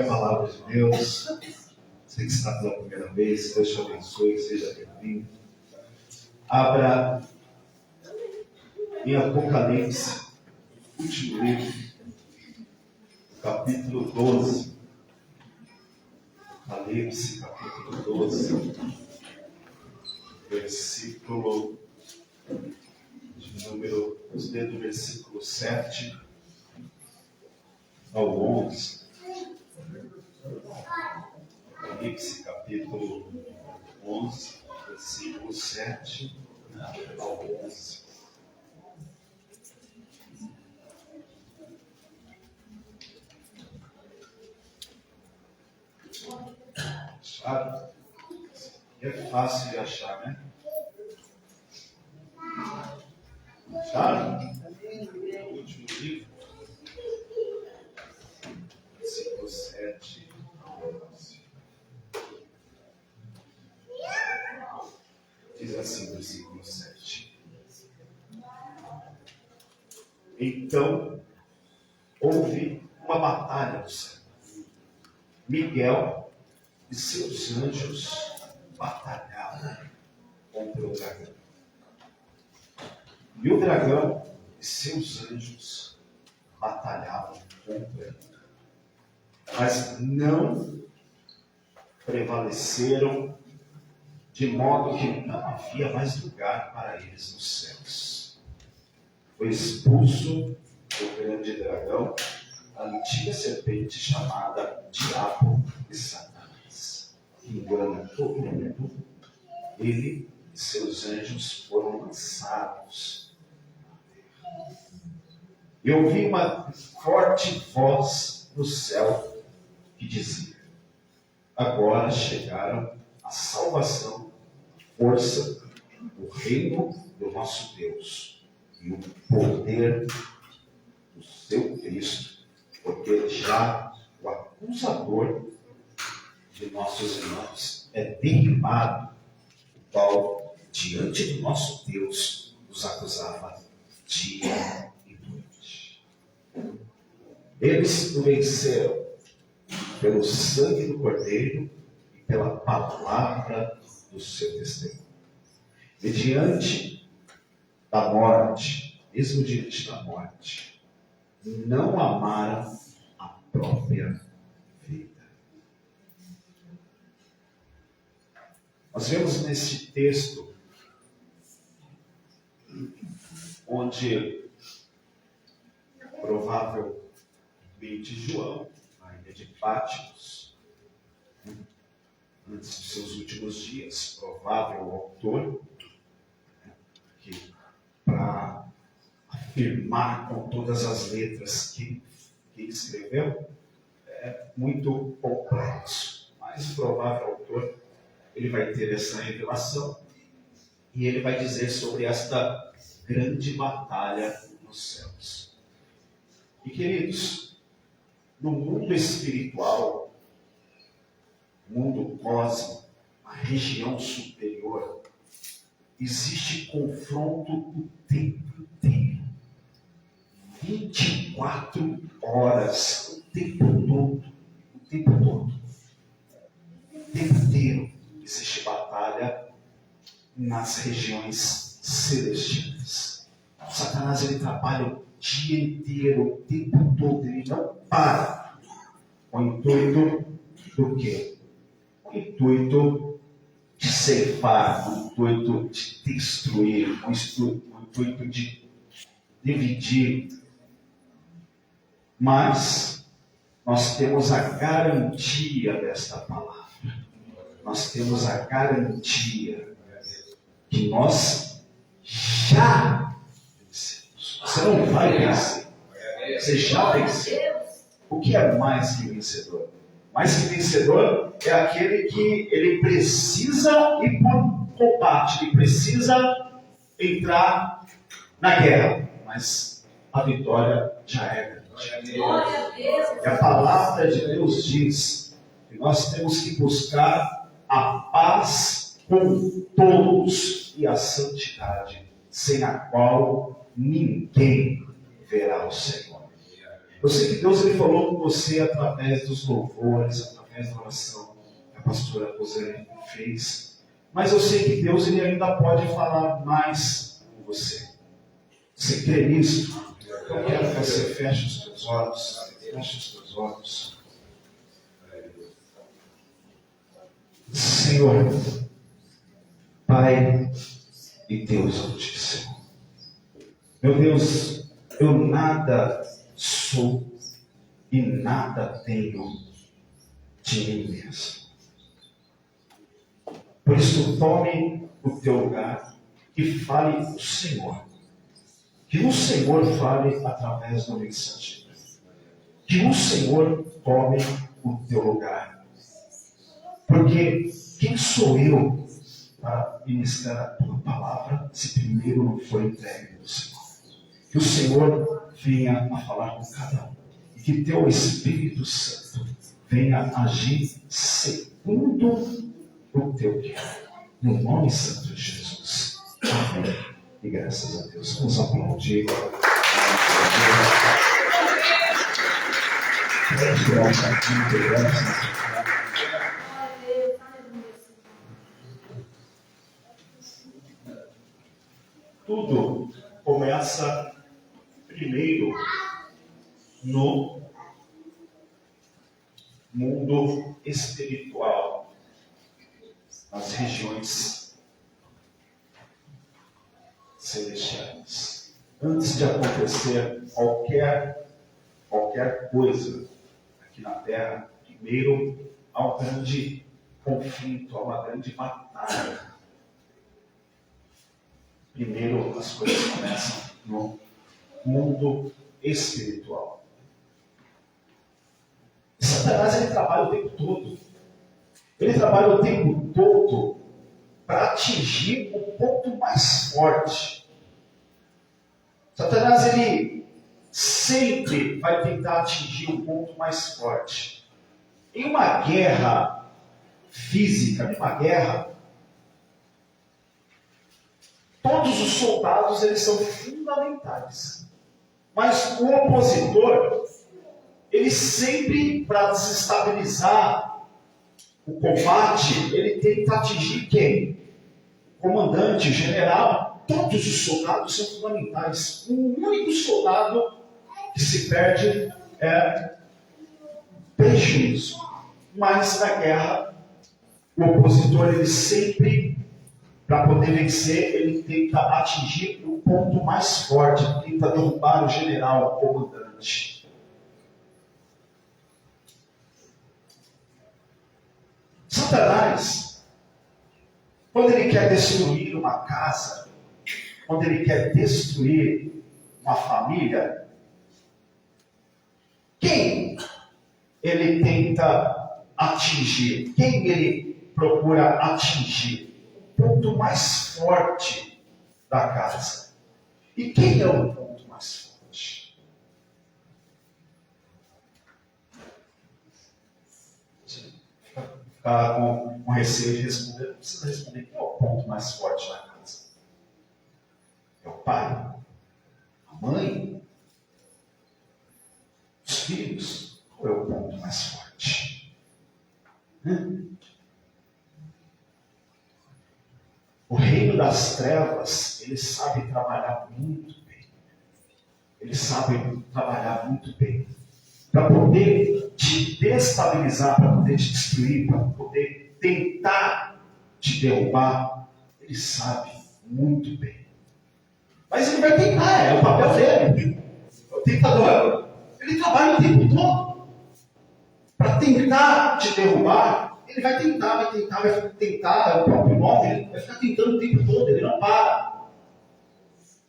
palavra de Deus. Você que está pela primeira vez, Deus te abençoe, seja bem-vindo. Abra em Apocalipse, último livro, capítulo 12. Apocalipse, capítulo 12, versículo de número, do versículo 7 ao 11. Apocalipse, capítulo 11, versículo 7 ao 11. Acharam? É fácil de achar, né? Acharam? O último livro, versículo 7 ao 11. Diz assim, versículo 7. Então, houve uma batalha no céu. Miguel e seus anjos batalhavam contra o dragão. E o dragão e seus anjos batalhavam contra ele. Mas não prevaleceram, de modo que não havia mais lugar para eles nos céus. Foi expulso o grande dragão, a antiga serpente chamada Diabo e Satanás, que engana todo mundo. Ele e seus anjos foram lançados na terra. E ouvi uma forte voz no céu que dizia: agora chegaram a salvação, a força, o reino do nosso Deus e o poder do seu Cristo, porque já o acusador de nossos irmãos é derribado, o qual diante do nosso Deus nos acusava dia e noite. Eles o venceram pelo sangue do Cordeiro e pela palavra do seu testemunho. E diante da morte, mesmo diante da morte, não amaram a própria vida. Nós vemos nesse texto onde provavelmente João, na ilha de Patmos, antes dos seus últimos dias, provável autor, que para afirmar com todas as letras que ele escreveu, é muito complexo. Mas o provável autor, ele vai ter essa revelação e ele vai dizer sobre esta grande batalha nos céus. E queridos, no mundo espiritual, mundo cósmico, a região superior, existe confronto o tempo inteiro. 24 horas, o tempo todo. O tempo todo. O tempo inteiro existe batalha nas regiões celestiais. O Satanás, ele trabalha o dia inteiro, o tempo todo, ele não para. Com o intuito do quê? Com o intuito de ceifar, com o intuito de destruir, com o intuito de dividir. Mas nós temos a garantia desta palavra. Nós temos a garantia que nós já vencemos. Você não vai vencer. Você já venceu. O que é mais que vencedor? Mais que vencedor é aquele que ele precisa ir por combate, ele precisa entrar na guerra, mas a vitória já é grande. E a palavra de Deus diz que nós temos que buscar a paz com todos e a santidade, sem a qual ninguém verá o Senhor. Eu sei que Deus ele falou com você através dos louvores, através da oração que a pastora Rosane fez. Mas eu sei que Deus ele ainda pode falar mais com você. Você crê nisso? Eu quero que você feche os teus olhos. Feche os teus olhos. Senhor, Pai e Deus Altíssimo. Meu Deus, eu nada sou e nada tenho de mim mesmo. Por isso, tome o teu lugar e fale o Senhor. Que o Senhor fale através do mensageiro. Que o Senhor tome o teu lugar. Porque quem sou eu para ministrar a tua palavra se primeiro não foi entregue do Senhor? Que o Senhor venha a falar com cada um. E que teu Espírito Santo venha agir segundo o teu querer. No nome santo de Jesus. Amém. E graças a Deus. Vamos aplaudir. Tudo começa primeiro no mundo espiritual, nas regiões celestiais. Antes de acontecer qualquer coisa aqui na Terra, primeiro há um grande conflito, há uma grande batalha. Primeiro as coisas começam no mundo espiritual. Satanás ele trabalha o tempo todo. Ele trabalha o tempo todo para atingir o ponto mais forte. Satanás ele sempre vai tentar atingir o ponto mais forte. Em uma guerra física, em uma guerra, todos os soldados eles são fundamentais. Mas o opositor, ele sempre, para desestabilizar o combate, ele tenta atingir quem? O comandante, o general. Todos os soldados são fundamentais. O único soldado que se perde é prejuízo. Mas na guerra, o opositor, ele sempre, para poder vencer, ele tenta atingir o ponto mais forte, tenta derrubar o general, o comandante. Satanás, quando ele quer destruir uma casa, quando ele quer destruir uma família, quem ele tenta atingir? Quem ele procura atingir? O ponto mais forte da casa. E quem é o ponto mais forte? Ficar com receio de responder, não precisa responder. Quem é o ponto mais forte da casa? É o pai? A mãe? Os filhos? Qual é o ponto mais forte? O reino das trevas, ele sabe trabalhar muito bem. Ele sabe trabalhar muito bem. Para poder te destabilizar, para poder te destruir, para poder tentar te derrubar, ele sabe muito bem. Mas ele vai tentar, é o papel dele. O tentador, ele trabalha o tempo todo. Para tentar te derrubar, ele vai tentar, é o próprio nome, ele vai ficar tentando o tempo todo, ele não para.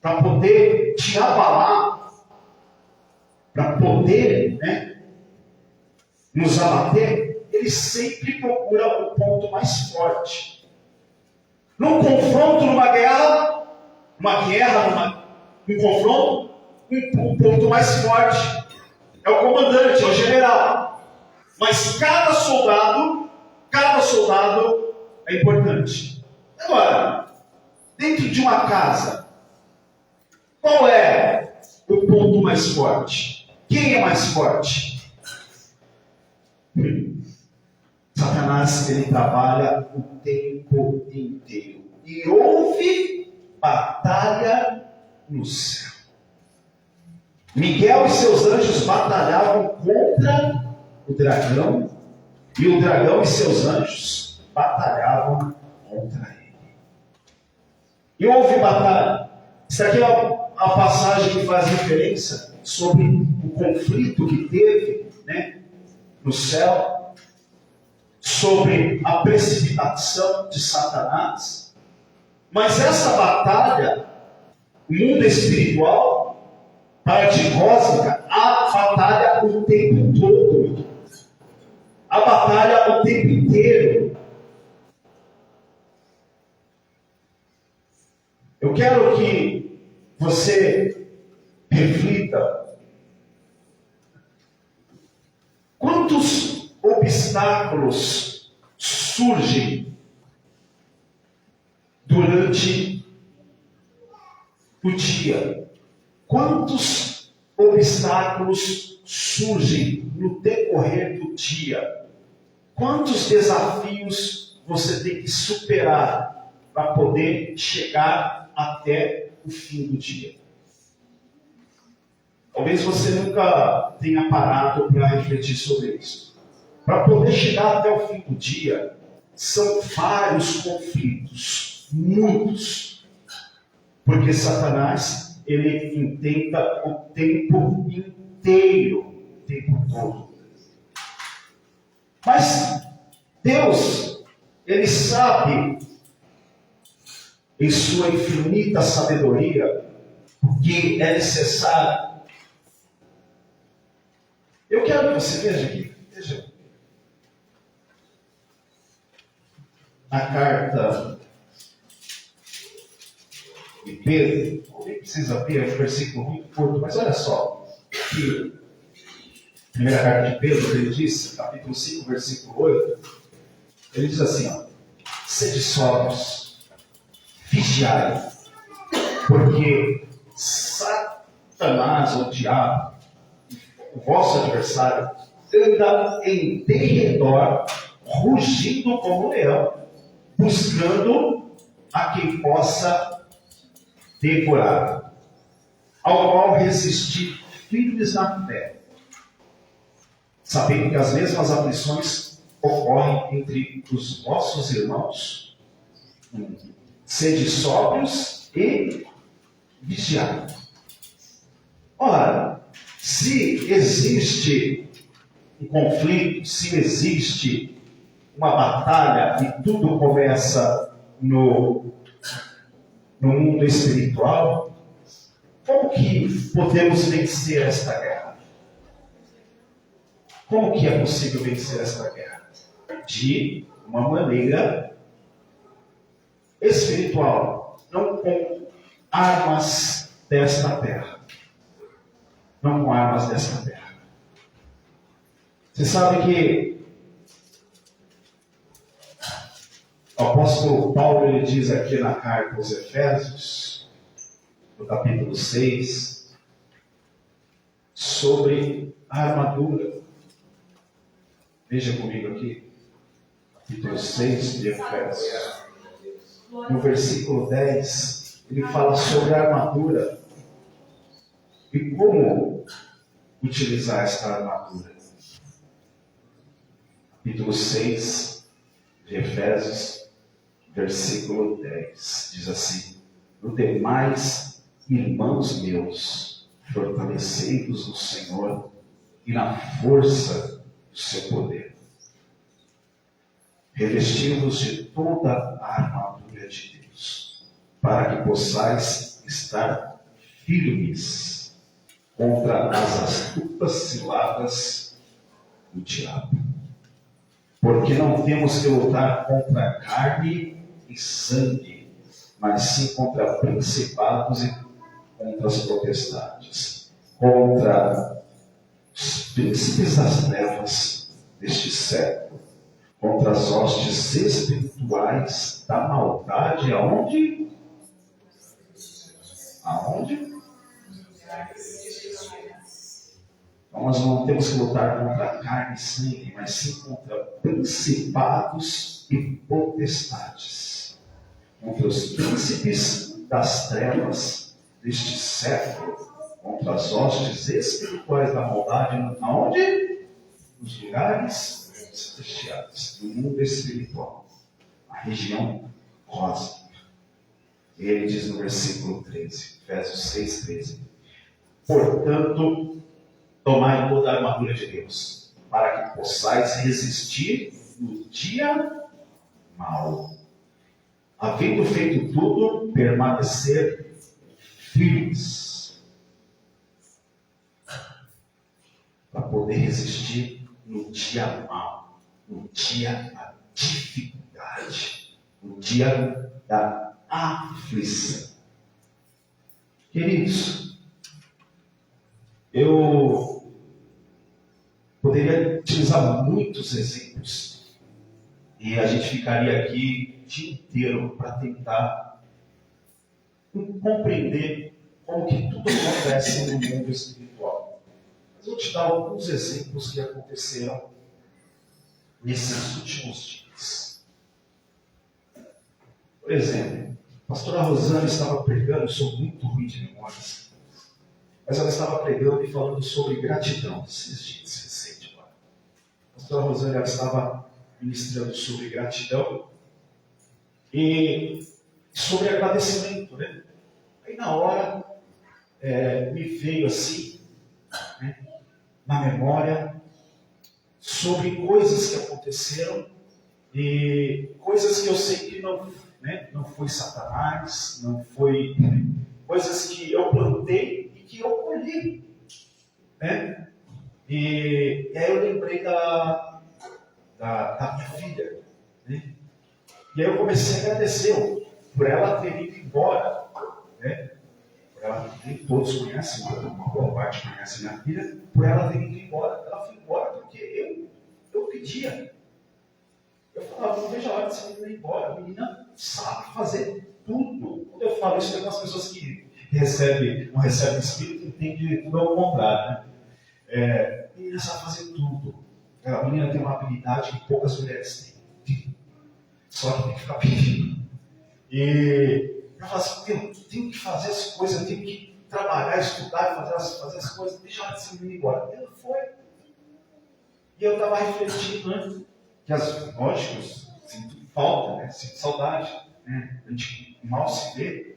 Para poder te abalar, para poder, nos abater, ele sempre procura o ponto mais forte. Num confronto, num confronto, o ponto mais forte é o comandante, é o general. Mas cada soldado é importante. Agora, dentro de uma casa, qual é o ponto mais forte? Quem é mais forte? Satanás, ele trabalha o tempo inteiro. E houve batalha no céu. Miguel e seus anjos batalhavam contra o dragão. E o dragão e seus anjos batalhavam contra ele. E houve batalha. Isso aqui é a passagem que faz referência sobre o conflito que teve, né, no céu, sobre a precipitação de Satanás. Mas essa batalha, o mundo espiritual, parte cósmica, a batalha o tempo todo. A batalha o tempo inteiro. Eu quero que você reflita. Quantos obstáculos surgem durante o dia? Quantos obstáculos surgem no decorrer do dia? Quantos desafios você tem que superar para poder chegar até o fim do dia? Talvez você nunca tenha parado para refletir sobre isso. Para poder chegar até o fim do dia, são vários conflitos, muitos. Porque Satanás, ele intenta o tempo inteiro, o tempo todo. Mas Deus, ele sabe, em sua infinita sabedoria, que é necessário. Eu quero que você veja aqui, veja. Na carta de Pedro, nem precisa ver, é um versículo muito curto, mas olha só, que primeira carta de Pedro, ele diz, capítulo 5, versículo 8, ele diz assim, ó, sede sóbrios, vigiai, porque Satanás, o diabo, o vosso adversário, anda em derredor, rugindo como um leão, buscando a quem possa devorar, ao qual resistir firmes na fé, sabendo que as mesmas aflições ocorrem entre os vossos irmãos. Sede sóbrios e vigiai. Ora, se existe um conflito, se existe uma batalha e tudo começa no mundo espiritual, como que podemos vencer esta guerra? Como que é possível vencer esta guerra? De uma maneira espiritual, não com armas desta terra. Não com armas desta terra. Você sabe que o apóstolo Paulo, ele diz aqui na carta aos Efésios, no capítulo 6, sobre a armadura. Veja comigo aqui, capítulo 6 de Efésios. No versículo 10, ele fala sobre a armadura e como utilizar esta armadura. Capítulo 6 de Efésios, versículo 10, diz assim: no demais, irmãos meus, fortalecei-vos no Senhor e na força do seu poder. Revesti-vos de toda a armadura de Deus, para que possais estar firmes contra as astutas ciladas do diabo. Porque não temos que lutar contra carne e sangue, mas sim contra principados e contra as potestades, contra os príncipes das trevas deste século, contra as hostes espirituais da maldade, aonde? Aonde? Então nós não temos que lutar contra carne e sangue, mas sim contra principados e potestades, contra os príncipes das trevas deste século, contra as hostes espirituais da maldade, aonde? Nos lugares celestiais, no mundo espiritual, a região cósmica. Ele diz no versículo 13, Efésios 6, 13: portanto, tomai toda a armadura de Deus, para que possais resistir no dia mau. Havendo feito tudo, permanecer firmes. Para poder resistir no dia mau, no dia da dificuldade, no dia da aflição. Queridos, eu poderia utilizar muitos exemplos e a gente ficaria aqui o dia inteiro para tentar compreender como que tudo acontece no mundo espiritual. Mas eu vou te dar alguns exemplos que aconteceram nesses últimos dias. Por exemplo, a pastora Rosana estava pregando, eu sou muito ruim de memórias, mas ela estava pregando e falando sobre gratidão esses dias recentes. A pastora Rosana ela estava ministrando sobre gratidão e sobre agradecimento, né? Aí na hora me veio assim, né, na memória, sobre coisas que aconteceram e coisas que eu sei que não, né, não foi Satanás, não foi coisas que eu plantei e que eu colhi, né? E aí eu lembrei da minha filha, né? E aí eu comecei a agradecer por ela ter ido embora, né? Por ela, nem todos conhecem, uma boa parte conhece minha filha, por ela ter ido embora. Ela foi embora porque eu pedia. Eu falava, não vejo a hora de essa menina ir embora. A menina sabe fazer tudo. Quando eu falo isso, tem algumas pessoas que não recebem espírito e entendem tudo ao contrário, né? A menina sabe fazer tudo. A menina tem uma habilidade que poucas mulheres têm. Só que tem que ficar pedindo. E eu falo assim, eu tenho que fazer as coisas, eu tenho que trabalhar, estudar, fazer as coisas, deixa ela se ir embora. E ela foi. E eu estava refletindo, né? Que lógico, sinto falta, né? Sinto saudade, né? A gente mal se vê.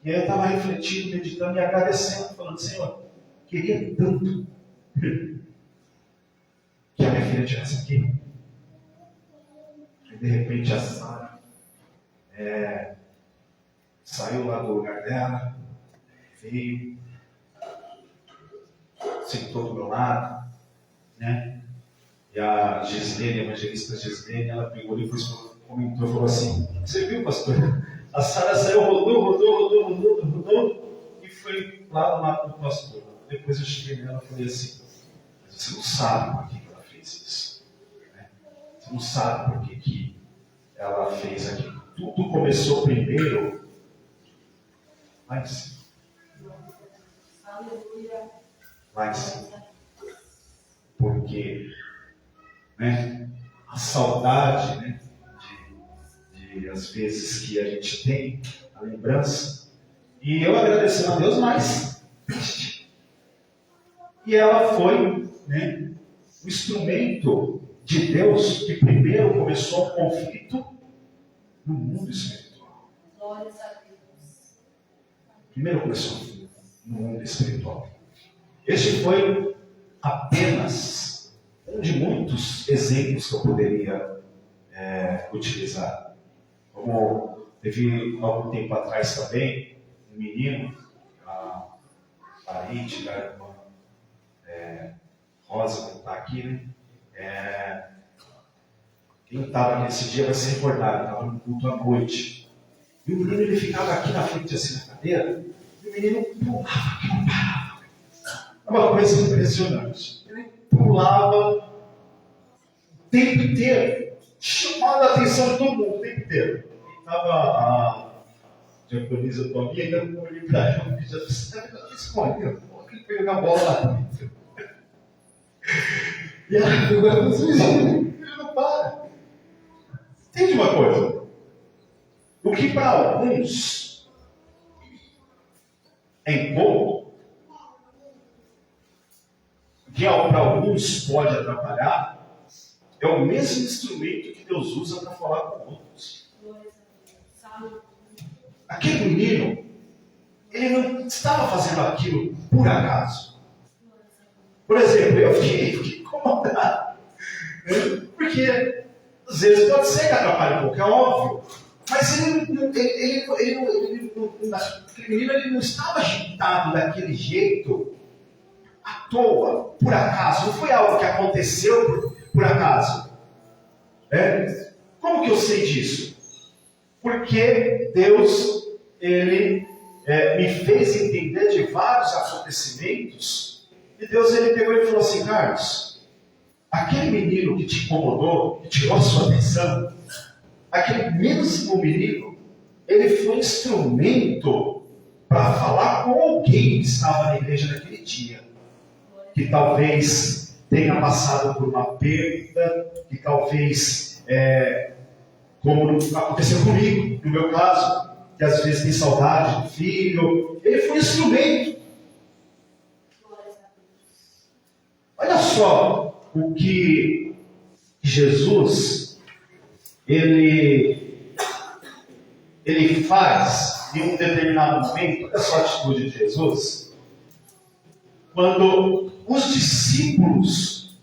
E aí eu estava refletindo, meditando e agradecendo, falando, Senhor, queria tanto que a minha filha estivesse aqui. E de repente a Sara saiu lá do lugar dela, veio, sentou do meu lado, né? E a Gislene, a evangelista Gislene, ela pegou e comentou e falou assim, você viu, pastor? A Sara saiu, rodou, e foi lá do lado do pastor. Depois eu cheguei nela e falei assim, mas você não sabe por que ela fez isso. Né? Você não sabe por que ela fez aquilo. Tudo começou primeiro, mas porque, né, a saudade, né, de às vezes que a gente tem, a lembrança, e eu agradecendo a Deus, mas triste. E ela foi, né, o instrumento de Deus que primeiro começou o conflito no mundo espiritual. Glórias a Deus. Primeiro começou no mundo espiritual. Este foi apenas um de muitos exemplos que eu poderia utilizar. Como teve algum tempo atrás também, um menino, parente da irmã Rosa, que está aqui, né? Quem estava nesse dia vai se recordar, estava no culto à noite. E o menino ele ficava aqui na frente, assim, na cadeira, e o menino pulava, não parava. É uma coisa impressionante. Ele pulava o tempo inteiro, chamando a atenção de todo mundo o tempo inteiro. Estava a diaconisa Tominha, ainda não olhei para ela, já escondeu, ele pegou a bola lá dentro. E agora ele não para. Entende uma coisa? O que para alguns é incômodo, o que para alguns pode atrapalhar, é o mesmo instrumento que Deus usa para falar com outros. Aquele menino, ele não estava fazendo aquilo por acaso. Por exemplo, eu fiquei incomodado. Porque, às vezes, pode ser que atrapalhe um pouco, é óbvio. Mas aquele menino ele não estava agitado daquele jeito à toa, por acaso. Não foi algo que aconteceu por acaso. Como que eu sei disso? Porque Deus, Ele me fez entender de vários acontecimentos. E Deus, Ele pegou e falou assim: Carlos, aquele menino que te incomodou, que tirou a sua atenção, aquele mesmo menino, ele foi instrumento para falar com alguém que estava na igreja naquele dia. Que talvez tenha passado por uma perda, que talvez, como aconteceu comigo, no meu caso, que às vezes tem saudade do filho. Ele foi instrumento. Olha só o que Jesus ele faz em um determinado momento. Olha só a atitude de Jesus. Quando os discípulos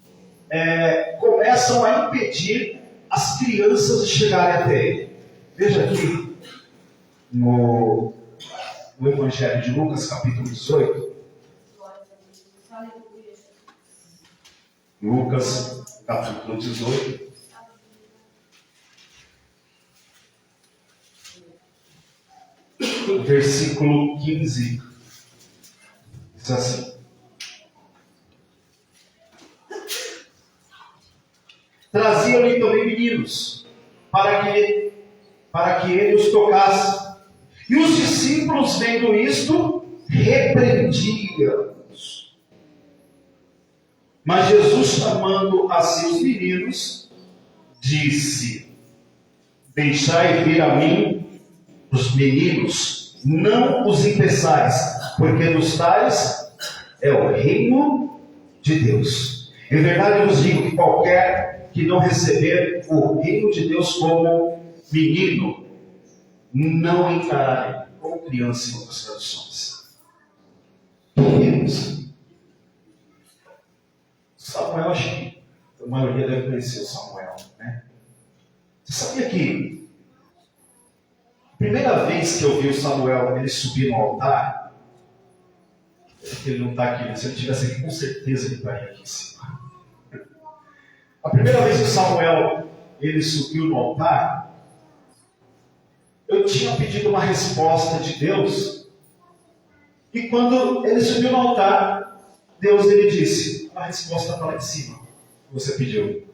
começam a impedir as crianças de chegarem até ele. Veja aqui no Evangelho de Lucas, capítulo 18. Lucas, capítulo 18. Versículo 15. Diz assim: traziam-lhe também meninos, para que ele os tocasse. E os discípulos, vendo isto, repreendiam-os. Mas Jesus, chamando a si os meninos, disse: deixai vir a mim os meninos, não os impeçais, porque dos tais é o reino de Deus. Em verdade eu vos digo que qualquer que não receber o reino de Deus como menino, não entrará como criança, em outras traduções. Meninos. Samuel, acho que a maioria deve conhecer o Samuel, né? Você sabia que a primeira vez que eu vi o Samuel ele subir no altar, ele não está aqui, mas se ele estivesse aqui, com certeza ele estaria aqui em cima. A primeira vez que o Samuel ele subiu no altar, eu tinha pedido uma resposta de Deus, e quando ele subiu no altar, Deus ele disse: a resposta está lá em cima, que você pediu.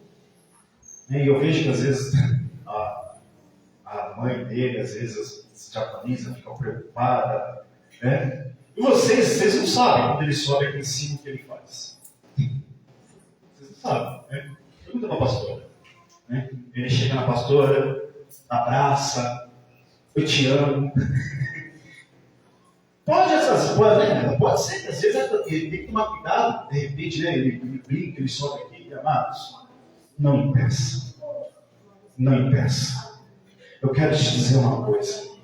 E eu vejo que às vezes a mãe dele, às vezes se japoniza, fica preocupada, né? E vocês não sabem quando ele sobe aqui em cima o que ele faz. Vocês não sabem, né? Pergunta para a pastora, né? Ele chega na pastora, abraça: eu te amo. Pode ser que às vezes ele tem que tomar cuidado, de repente, né, ele brinca, ele sobe aqui, amados. Não impeça. Não impeça. Eu quero te dizer uma coisa.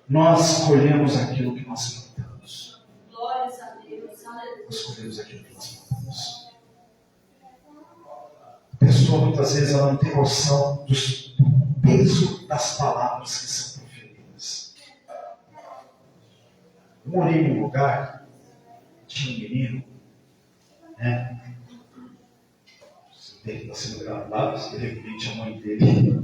Nós colhemos aquilo que nós plantamos. Nós colhemos aquilo que nós plantamos. A pessoa muitas vezes ela não tem noção do peso das palavras que são proferidas. Eu morei num lugar, tinha um menino, né? Ele está sendo gravado, de repente a mãe dele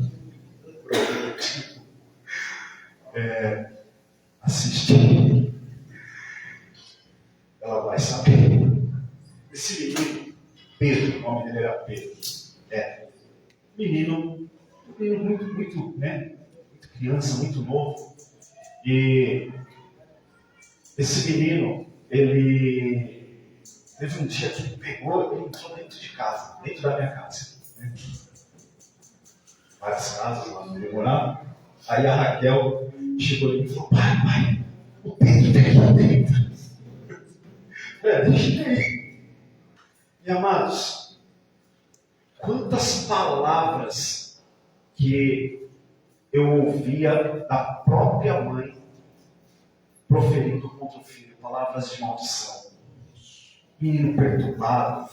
assiste, ela vai saber. Esse menino, Pedro, o nome dele era Pedro, menino muito, né? Muito criança, muito novo. E esse menino, ele Teve um dia que ele pegou e entrou dentro de casa, dentro da minha casa. Né? Várias casas lá onde eu morava. Aí a Raquel chegou ali e falou: pai, o Pedro está aqui lá dentro. Deixa ele aí. E amados, quantas palavras que eu ouvia da própria mãe proferindo contra o filho, palavras de maldição. Menino perturbado.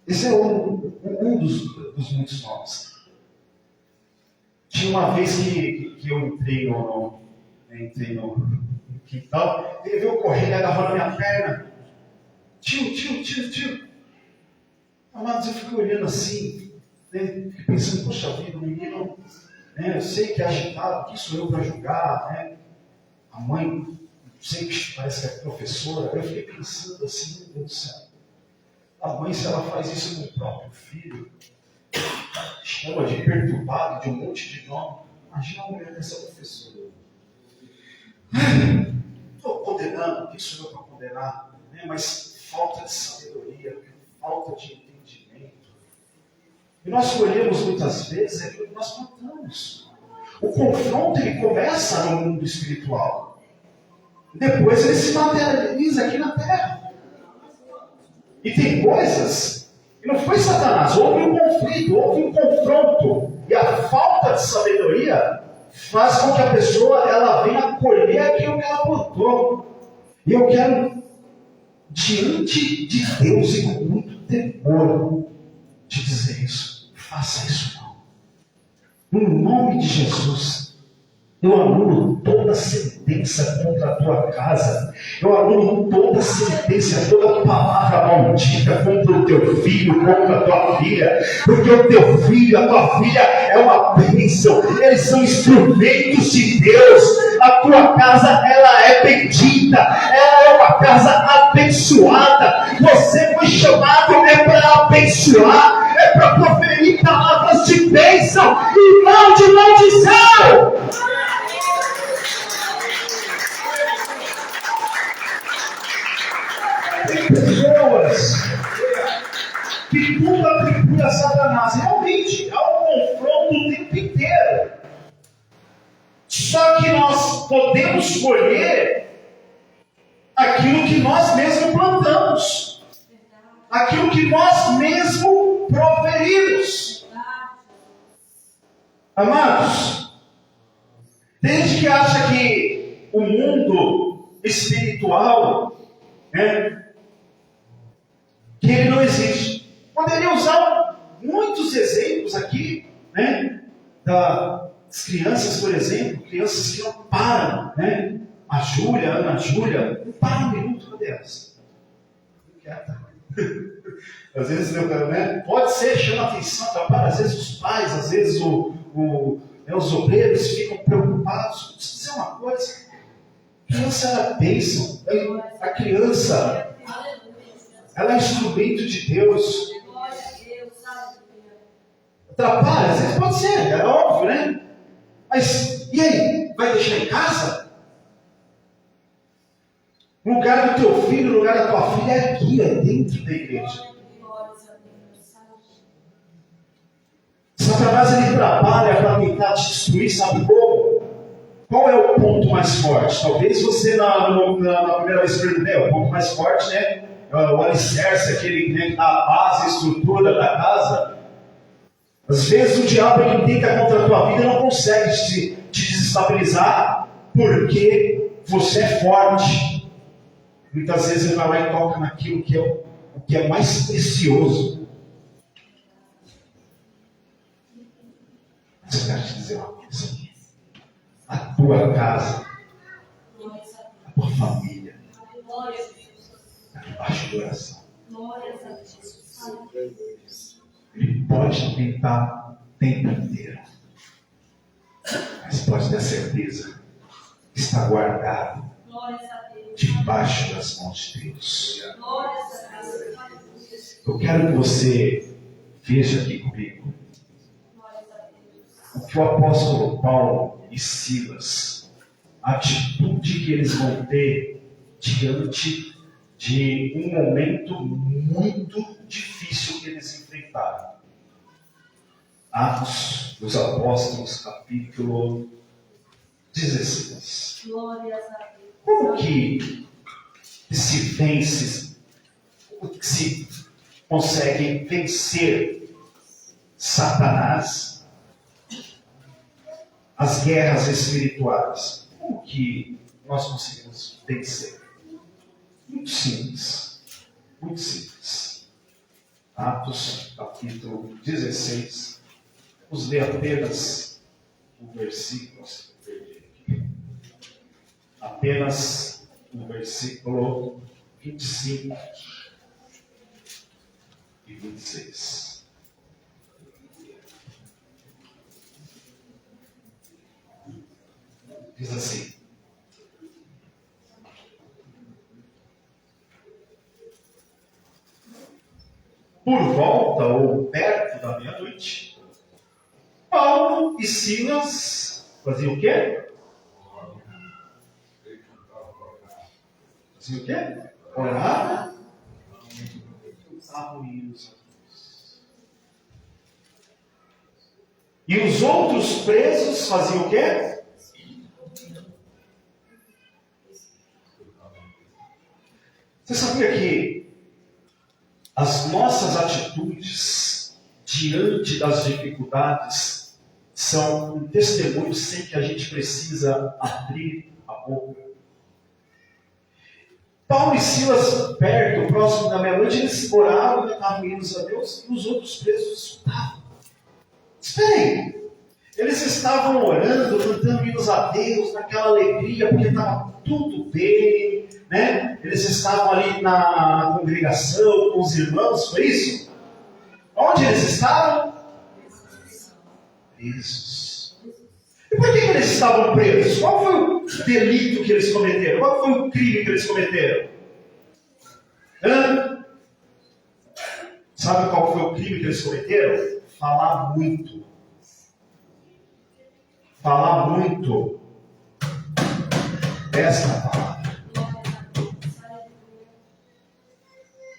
Esse é um dos muitos nomes. Tinha uma vez que eu entrei no quintal, ele veio correndo e agarrou na minha perna. Tio. Amados, eu fico olhando assim, né? Fico pensando, poxa vida, o menino, né? Eu sei que é agitado, quem sou eu para julgar, né? A mãe, sei que parece que é professora. Eu fiquei pensando assim, meu Deus do céu. A mãe, se ela faz isso com o próprio filho, chama de perturbado, de um monte de nome, imagina a mulher dessa professora. Estou condenando, quem sou eu para condenar? Né? Mas falta de sabedoria, falta de entendimento. E nós colhemos muitas vezes aquilo que nós plantamos. O confronto ele começa no mundo espiritual. Depois ele se materializa aqui na terra. E tem coisas, e não foi Satanás, houve um conflito, houve um confronto. E a falta de sabedoria faz com que a pessoa ela venha colher aquilo que ela plantou. E eu quero, diante de Deus e com muito temor, te dizer isso. Faça isso não. No nome de Jesus, eu anulo toda sentença contra a tua casa. Eu anulo toda sentença, toda palavra maldita contra o teu filho, contra a tua filha. Porque o teu filho, a tua filha é uma bênção. Eles são instrumentos de Deus. A tua casa, ela é bendita. Ela é uma casa abençoada. Você foi chamado para abençoar. É para proferir palavras de bênção e não de maldição. Tem pessoas que tudo atribui a Satanás. Realmente, há um confronto o tempo inteiro. Só que nós podemos colher aquilo que nós mesmos plantamos. Aquilo que nós mesmos proferimos. Amados, tem gente que acha que o mundo espiritual, né, que ele não existe. Poderia usar muitos exemplos aqui, né, das crianças, por exemplo, crianças que não param, né? A Júlia, a Ana Júlia, não para um minuto, cadê elas? Quieta. Às vezes, né, pode ser, chama atenção, atrapalha, às vezes os pais, às vezes os obreiros ficam preocupados. Deixa eu dizer uma coisa, a criança é bênção, a criança ela é instrumento de Deus. Atrapalha, às vezes pode ser, é óbvio, né? Mas, e aí? Vai deixar em casa? O lugar do teu filho, o lugar da tua filha é aqui, é dentro da igreja. Satanás ele trabalha para tentar te destruir, sabe como? Qual é o ponto mais forte? Talvez você na primeira vez perguntei, o ponto mais forte, né? O alicerce, aquele, né, a base, a estrutura da casa. Às vezes o diabo ele tenta contra a tua vida e não consegue te desestabilizar porque você é forte. Muitas vezes ele vai lá e toca naquilo que é mais precioso. Mas eu quero te dizer uma coisa. A tua casa, a tua família, está debaixo de oração. Ele pode tentar o tempo inteiro, mas pode ter certeza que está guardado debaixo das mãos de Deus. Eu quero que você veja aqui comigo o que o apóstolo Paulo e Silas, a atitude que eles vão ter diante de um momento muito difícil que eles enfrentaram. Atos dos Apóstolos, capítulo 16. Glórias a Deus. Como que se vence, como que se consegue vencer Satanás, as guerras espirituais? Como que nós conseguimos vencer? Muito simples. Muito simples. Atos, capítulo 16. Vamos ler apenas o versículo. Apenas o versículo 25 e 26. Diz assim: por volta ou perto da meia-noite, Paulo e Silas faziam o quê? Faziam o quê? Oravam. E os outros presos faziam o quê? Você sabia que as nossas atitudes diante das dificuldades são um testemunho sem que a gente precisa abrir a boca? Paulo e Silas, perto, próximo da meia-noite, eles oravam, cantavam hinos a Deus, e os outros presos escutavam. Espera aí, eles estavam orando, cantando hinos a Deus, naquela alegria, porque estava tudo bem, né? Eles estavam ali na congregação, com os irmãos, foi isso? Onde eles estavam? Presos. E por que eles estavam presos? Qual foi o delito que eles cometeram? Qual foi o crime que eles cometeram? Sabe qual foi o crime que eles cometeram? Falar muito. Falar muito desta palavra.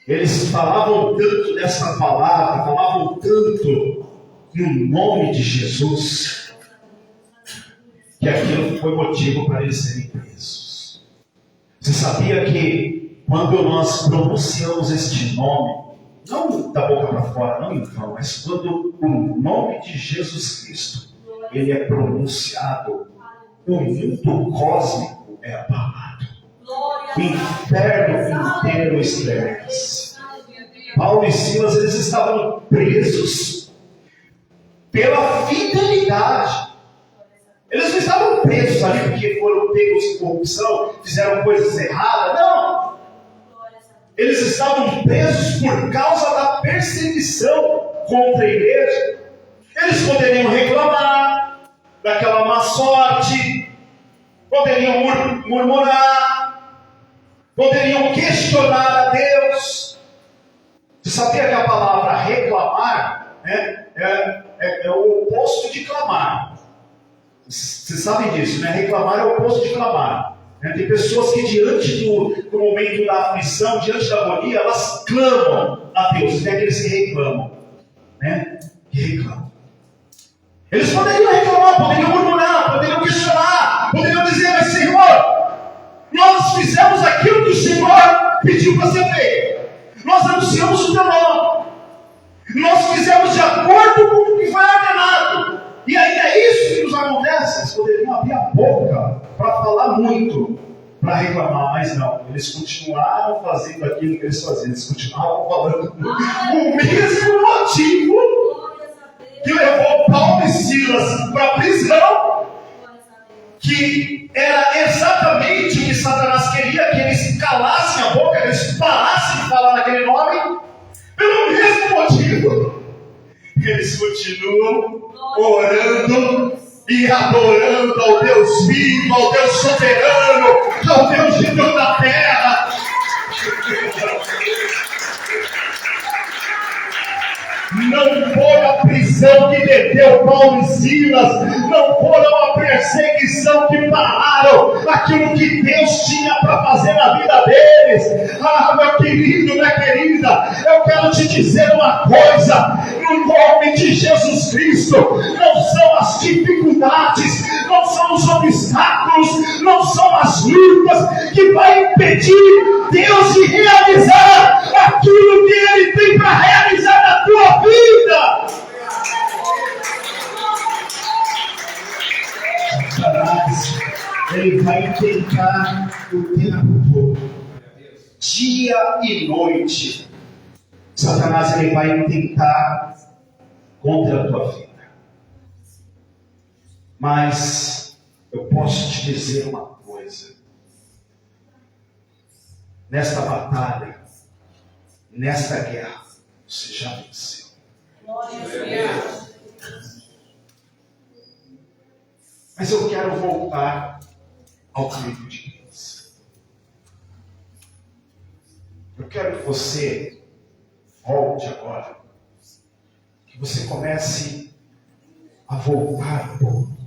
Eles falavam tanto dessa palavra, falavam tanto no nome de Jesus, que aquilo foi motivo para eles serem presos. Você sabia que quando nós pronunciamos este nome, não da boca para fora, não em vão, mas quando o nome de Jesus Cristo ele é pronunciado, o mundo cósmico é abalado. O inferno inteiro estremece. Paulo e Silas, eles estavam presos pela fidelidade. Eles não estavam presos ali porque foram pegos de corrupção, fizeram coisas erradas, não. Eles estavam presos por causa da perseguição contra a igreja. Eles poderiam reclamar daquela má sorte, poderiam murmurar, poderiam questionar a Deus. Você sabia que a palavra reclamar, né, é o oposto de clamar? Vocês sabem disso, né? Reclamar é o oposto de clamar. Tem pessoas que diante do momento da aflição, diante da agonia, elas clamam a Deus. Tem aqueles que reclamam, né? Que reclamam. Eles poderiam reclamar, poderiam murmurar, poderiam questionar, poderiam dizer: mas Senhor, nós fizemos aquilo que o Senhor pediu para ser feito. Nós anunciamos o teu nome. Nós fizemos de acordo com o que foi ordenado. E aí é isso que nos acontece. Eles poderiam abrir a boca para falar muito, para reclamar, mas não. Eles continuaram fazendo aquilo que eles faziam. Eles continuavam falando o mesmo motivo que levou Paulo e Silas para a prisão, que era exatamente o que Satanás queria, que eles calassem a boca, que eles parassem de falar naquele nome, pelo mesmo motivo. Eles continuam orando e adorando ao Deus vivo, ao Deus soberano, ao Deus de toda a terra. não foram a prisão que deteu Paulo e Silas, não foram a perseguição que pararam aquilo que Deus tinha para fazer na vida deles. Ah, meu querido, minha querida, eu quero te dizer uma coisa: no nome de Jesus Cristo, não são as dificuldades, não são os obstáculos, não são as lutas que vai impedir Deus de realizar aquilo que Ele tem para realizar na tua vida. Satanás, ele vai tentar o tempo todo, dia e noite. Satanás, ele vai tentar contra a tua vida. Mas eu posso te dizer uma coisa: nesta batalha, nesta guerra, você já venceu. Mas eu quero voltar ao reino de Deus. Eu quero que você volte agora, que você comece a voltar um pouco.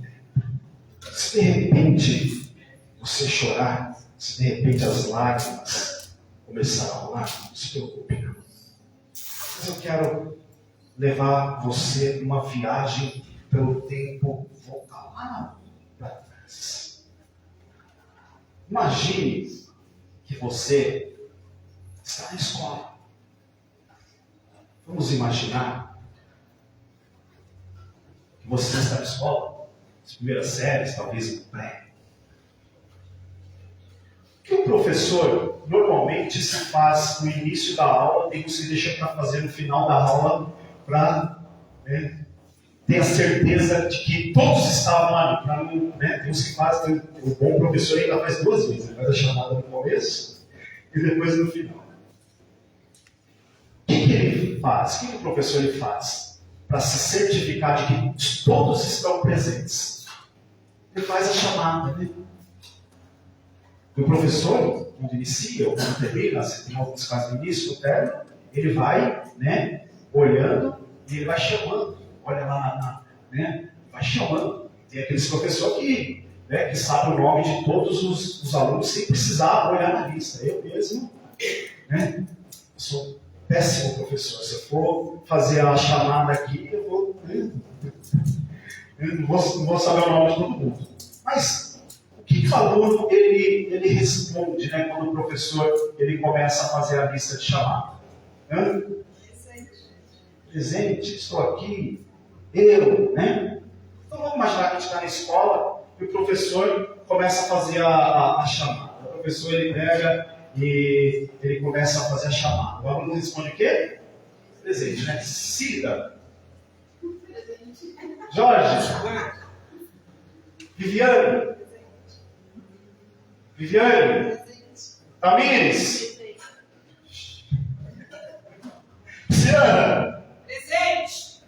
Se de repente você chorar, se de repente as lágrimas começarem a rolar, não se preocupe não. Mas eu quero levar você numa viagem pelo tempo, voltar lá para trás. Imagine que você está na escola. Vamos imaginar que você está na escola, as primeiras séries, talvez no pré. O que o professor normalmente se faz no início da aula, tem que se deixar para fazer no final da aula, para ter a certeza de que todos estavam lá. Tem uns que fazem, o bom professor ainda faz duas vezes, faz a chamada no começo e depois no final. O que ele faz? O que o professor ele faz para se certificar de que todos estão presentes? Ele faz a chamada, né? O professor, quando inicia ou quando termina, se tem alguns casos no início, no término, ele vai, olhando e ele vai chamando. Olha lá, vai chamando. Tem aqueles professores que sabem o nome de todos os alunos sem precisar olhar na lista. Eu mesmo, eu sou péssimo professor. Se eu for fazer a chamada aqui, eu não vou saber o nome de todo mundo. Mas o que o aluno ele responde, quando o professor ele começa a fazer a lista de chamada? Presente, estou aqui, eu, Então vamos imaginar que a gente está na escola e o professor começa a fazer a chamada. O professor ele pega e ele começa a fazer a chamada. O aluno responde o quê? Presente, Cida. Jorge. Viviane. Tamires. Luciana. Presente.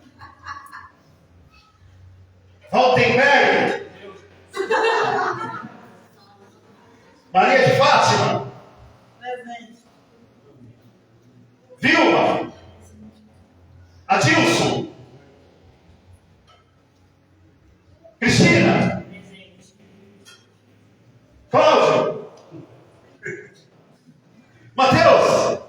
Valtenberg. Maria de Fátima. Presente. Vilma. Adilson. Cristina. Cláudio. Mateus.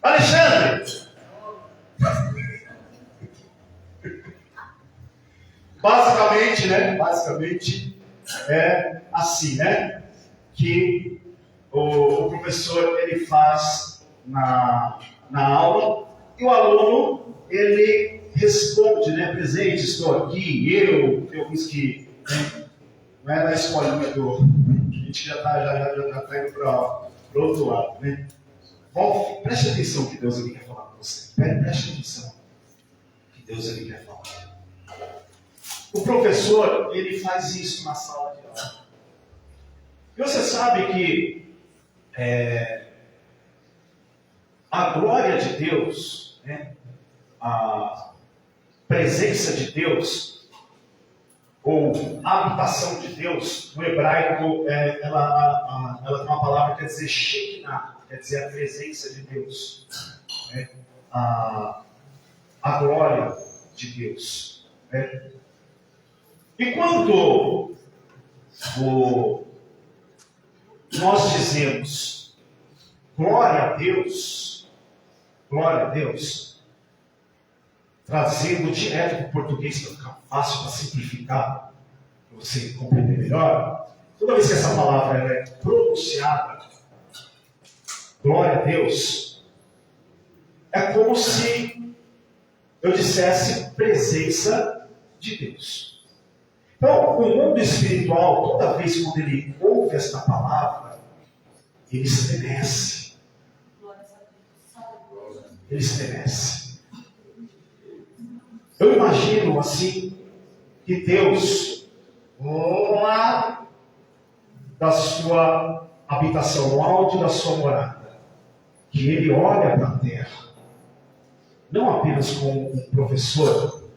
Alexandre. Basicamente é assim, que o professor ele faz na aula e o aluno ele responde, presente, estou aqui, tem alguns que não é da escolinha a gente já está indo para o outro lado, preste atenção que Deus ele quer falar com você. Preste atenção que Deus ele quer falar. O professor, ele faz isso na sala de aula. E você sabe que a glória de Deus, a presença de Deus, ou habitação de Deus, no hebraico, ela tem uma palavra que quer dizer Shekinah, quer dizer a presença de Deus, né? A glória de Deus, né? E quando nós dizemos glória a Deus, trazendo direto para o português para ficar fácil, para simplificar, para você compreender melhor, toda vez que essa palavra é pronunciada, glória a Deus, é como se eu dissesse presença de Deus. Então, o mundo espiritual, toda vez quando ele ouve esta palavra, ele estremece. Ele estremece. Eu imagino assim, que Deus, lá da sua habitação, no alto da sua morada, que ele olha para a terra, não apenas como um professor,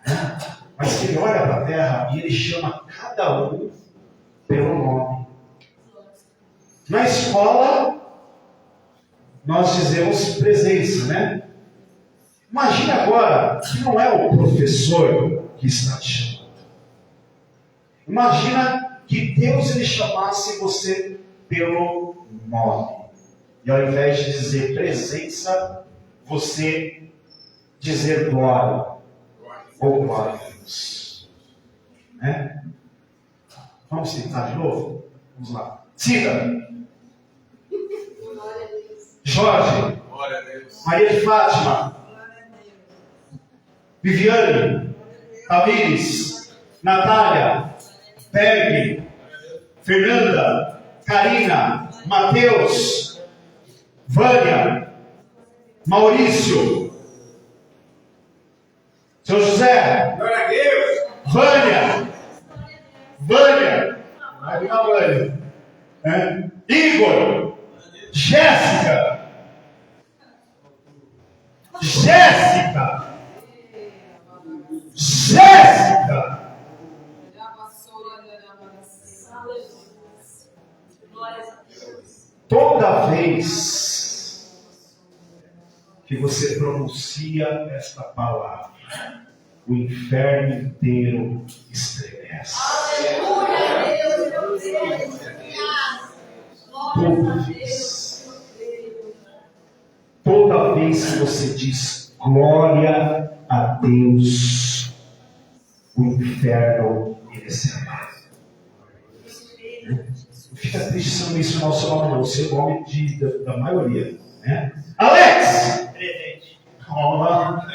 né? Mas que ele olha para a terra e ele chama cada um pelo nome. Na escola, nós dizemos presença, né? Imagine agora que não é o professor que está te chamando. Imagina que Deus ele chamasse você pelo nome. E ao invés de dizer presença, você dizer glória. Ou glória a Deus. Né? Vamos tentar de novo? Vamos lá. Cida. Jorge. Maria de Fátima. Viviane. Tamires. Natália. Berg. Fernanda. Karina. Mateus. Vânia. Maurício. Seu José. Glória a Deus. Vânia. Vai ficar Vânia. É? Igor. Jéssica. Toda vez que você pronuncia esta palavra, o inferno inteiro estremece. Toda vez que você diz glória a Deus, o inferno ele se abate. Não fica triste se eu não mencionar o seu nome, não. O seu nome da maioria, né? Alex! Presente. Calma.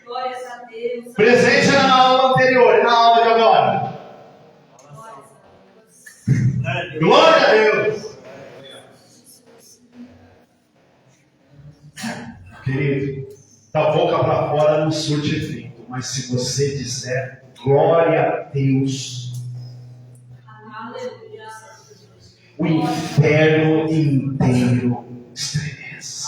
Glórias a Deus. Presente na aula anterior e na aula de agora. Glória a Deus. Querido, da boca para fora não surte efeito, mas se você disser glória a Deus, o inferno inteiro estremece.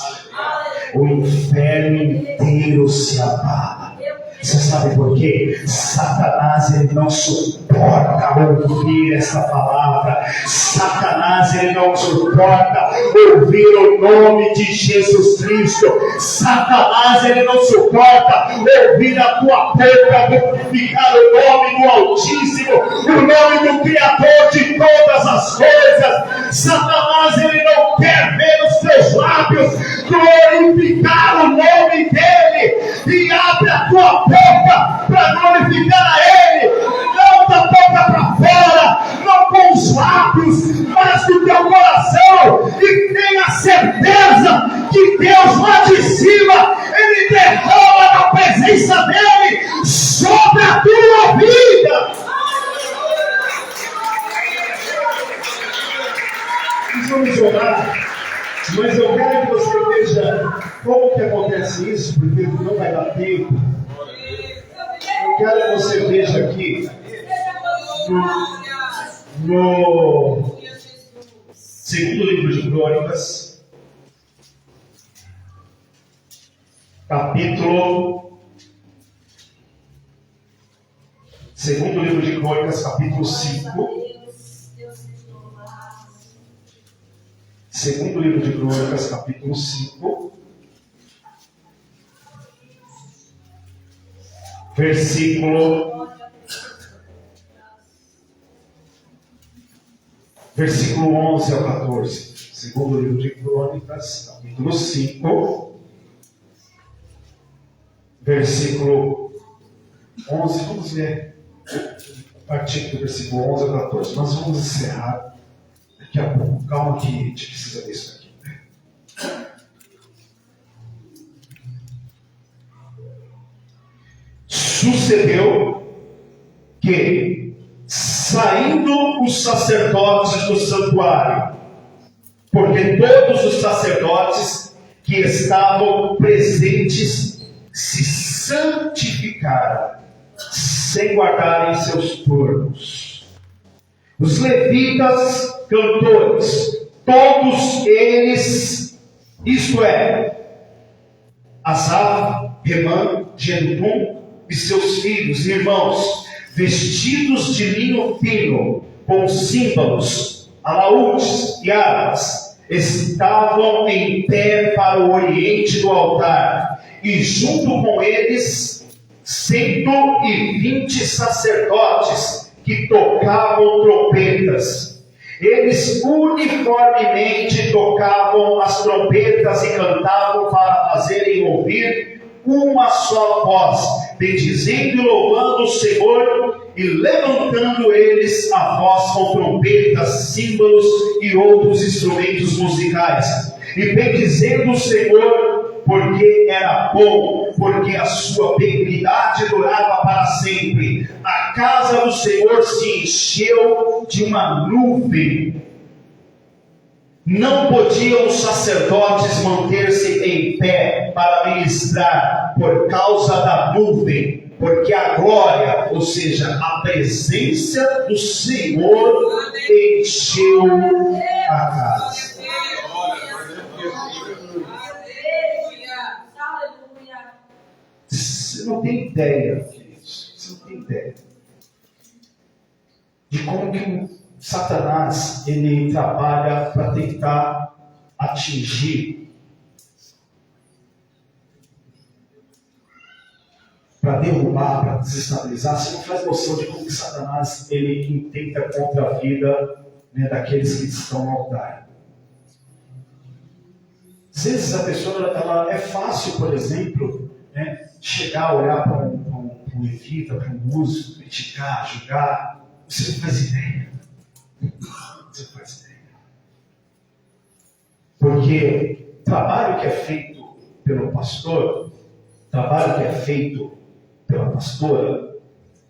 O inferno inteiro se abala. Você sabe por quê? Satanás ele não suporta ouvir essa palavra. Satanás ele não suporta ouvir o nome de Jesus Cristo. Satanás ele não suporta ouvir a tua boca glorificar o nome do Altíssimo, o nome do Criador de todas as coisas. Satanás ele não quer ver os teus lábios glorificar o nome dele. E abre a tua boca para glorificar a ele, não da boca para fora, não com os lábios, mas do teu coração, e tenha certeza que Deus lá de cima, ele derrama na presença dele sobre a tua vida. Vamos orar, mas eu quero que você veja como que acontece isso, porque não vai dar tempo. Eu quero que você veja aqui no segundo livro de Crônicas, capítulo Segundo livro de Crônicas, capítulo 5. Segundo livro de Crônicas, capítulo 5. Versículo 11 ao 14. Segundo livro de Crônicas, capítulo 5. Versículo 11. Vamos ver a partir do versículo 11 ao 14. Nós vamos encerrar daqui a pouco. Calma que a gente precisa ver isso aqui. Sucedeu que, saindo os sacerdotes do santuário, porque todos os sacerdotes que estavam presentes se santificaram, sem guardarem seus turnos. Os levitas, cantores, todos eles, isto é, Asaf, Hemã, Jedutum e seus filhos e irmãos, vestidos de linho fino, com símbolos, alaúdes e armas, estavam em pé para o oriente do altar, e junto com eles 120 sacerdotes que tocavam trompetas. Eles uniformemente tocavam as trompetas e cantavam para fazerem ouvir uma só voz, bendizendo e louvando o Senhor, e levantando eles a voz com trompetas, símbolos e outros instrumentos musicais, e bendizendo o Senhor, porque era bom, porque a sua benignidade durava para sempre. A casa do Senhor se encheu de uma nuvem. Não podiam os sacerdotes manter-se em pé para ministrar por causa da nuvem, porque a glória, ou seja, a presença do Senhor, encheu a casa. Você não tem ideia, queridos, você não tem ideia de como que Satanás, ele trabalha para tentar atingir, para derrubar, para desestabilizar. Você não faz noção de como que Satanás, ele intenta contra a vida, né, daqueles que estão no altar. Às vezes a pessoa, ela é fácil, por exemplo, né, chegar, olhar para um levita, para um músico, criticar, julgar. Você não faz ideia. Você não faz ideia. Porque trabalho que é feito pelo pastor, trabalho que é feito pela pastora,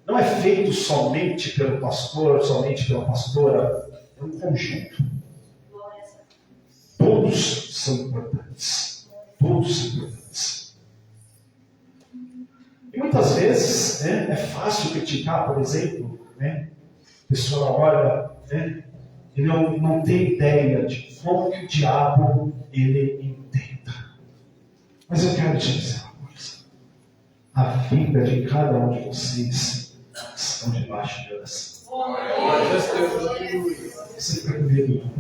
não é feito somente pelo pastor, somente pela pastora, é um conjunto. Todos são importantes. Todos são importantes. E muitas vezes, né, é fácil criticar, por exemplo, né, a pessoa olha, né, e não tem ideia de como que o diabo ele intenta. Mas eu quero te dizer uma coisa. A vida de cada um de vocês estão debaixo de oração. Você fica com medo,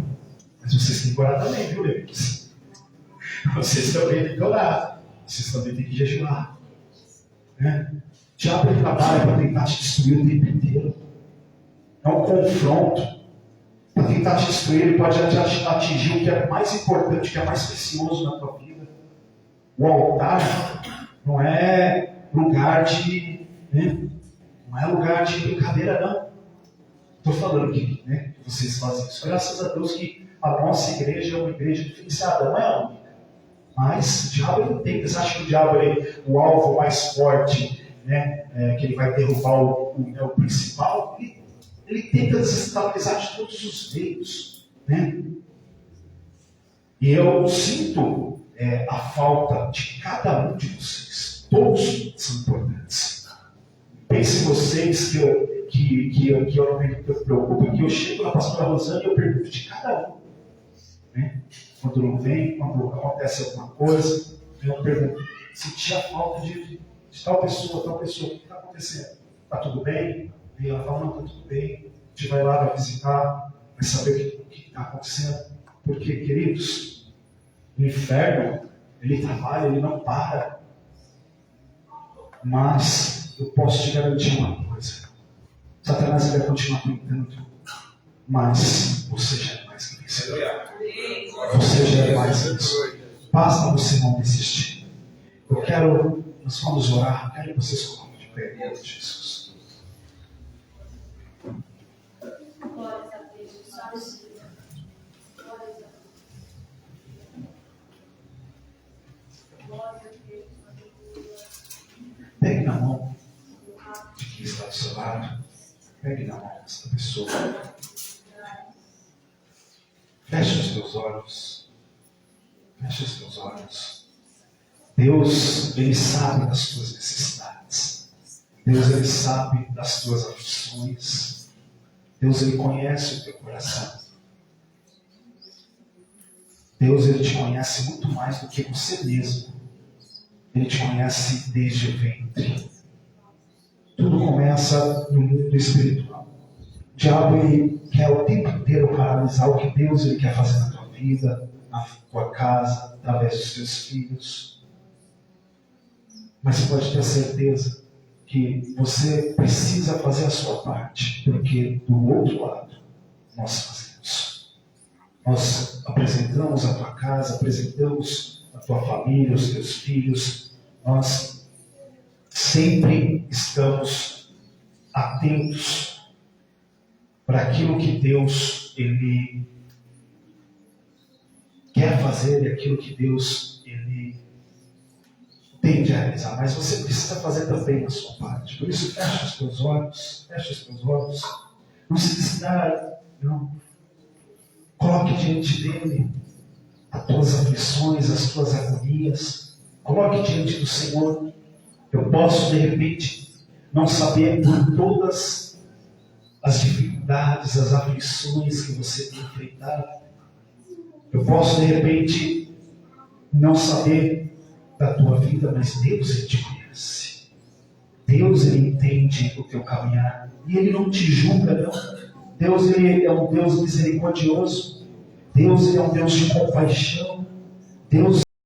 mas vocês têm que orar também, viu, Levíticos? Vocês também têm que orar. Vocês também têm que jejuar. Né? O diabo ele trabalha para tentar te destruir o tempo inteiro. É um confronto. Para tentar te destruir, ele pode atingir o que é mais importante, o que é mais precioso na tua vida. O altar não é lugar de, né? Não é lugar de brincadeira, não. Estou falando que, né, que vocês fazem isso. Graças a Deus que a nossa igreja é uma igreja diferenciada, não é a única. Mas o diabo ele tenta. Você acha que o diabo é o alvo mais forte, né, que ele vai derrubar o principal? Ele tenta desestabilizar de todos os meios, né? E eu sinto a falta de cada um de vocês. Todos são importantes. Pense vocês que eu não me preocupo, que eu chego na pastora Rosana e eu pergunto de cada um. Né? Quando não vem, quando acontece alguma coisa, eu pergunto, sentia falta de tal pessoa, o que está acontecendo? Está tudo bem? E ela fala, não, tá tudo bem. A gente vai lá, vai visitar, vai saber o que está acontecendo. Porque, queridos, o inferno, ele trabalha, ele não para. Mas eu posso te garantir uma coisa. Satanás vai continuar tentando, mas você já é mais que vencedor. Você já é mais que isso. Basta você não desistir. Nós vamos orar, eu quero que vocês coloquem de pé diante de Jesus. Glória a Deus. Glória a Deus. Glória a Deus. Pegue na mão de quem está do seu lado. Pegue na mão dessa pessoa. Feche os teus olhos. Feche os teus olhos. Deus, Ele sabe das tuas necessidades. Deus, Ele sabe das tuas aflições. Deus, Ele conhece o teu coração. Deus, Ele te conhece muito mais do que você mesmo. Ele te conhece desde o ventre. Tudo começa no mundo espiritual. O diabo, ele quer o tempo inteiro paralisar o que Deus, Ele quer fazer na tua vida, na tua casa, através dos teus filhos. Mas você pode ter certeza que você precisa fazer a sua parte, porque do outro lado nós fazemos. Nós apresentamos a tua casa, apresentamos a tua família, os teus filhos. Nós sempre estamos atentos para aquilo que Deus, Ele quer fazer e aquilo que Deus, Ele tem de realizar, mas você precisa fazer também a sua parte. Por isso, fecha os teus olhos, não se distraia, não. Coloque diante dele as tuas aflições, as tuas agonias. Coloque diante do Senhor. Eu posso, de repente, não saber por todas as dificuldades, as aflições que você tem enfrentado. Eu posso, de repente, não saber da tua vida, mas Deus, Ele te conhece. Deus, Ele entende o teu caminhar. E Ele não te julga, não. Deus, Ele é um Deus misericordioso. Deus, Ele é um Deus de compaixão. Deus,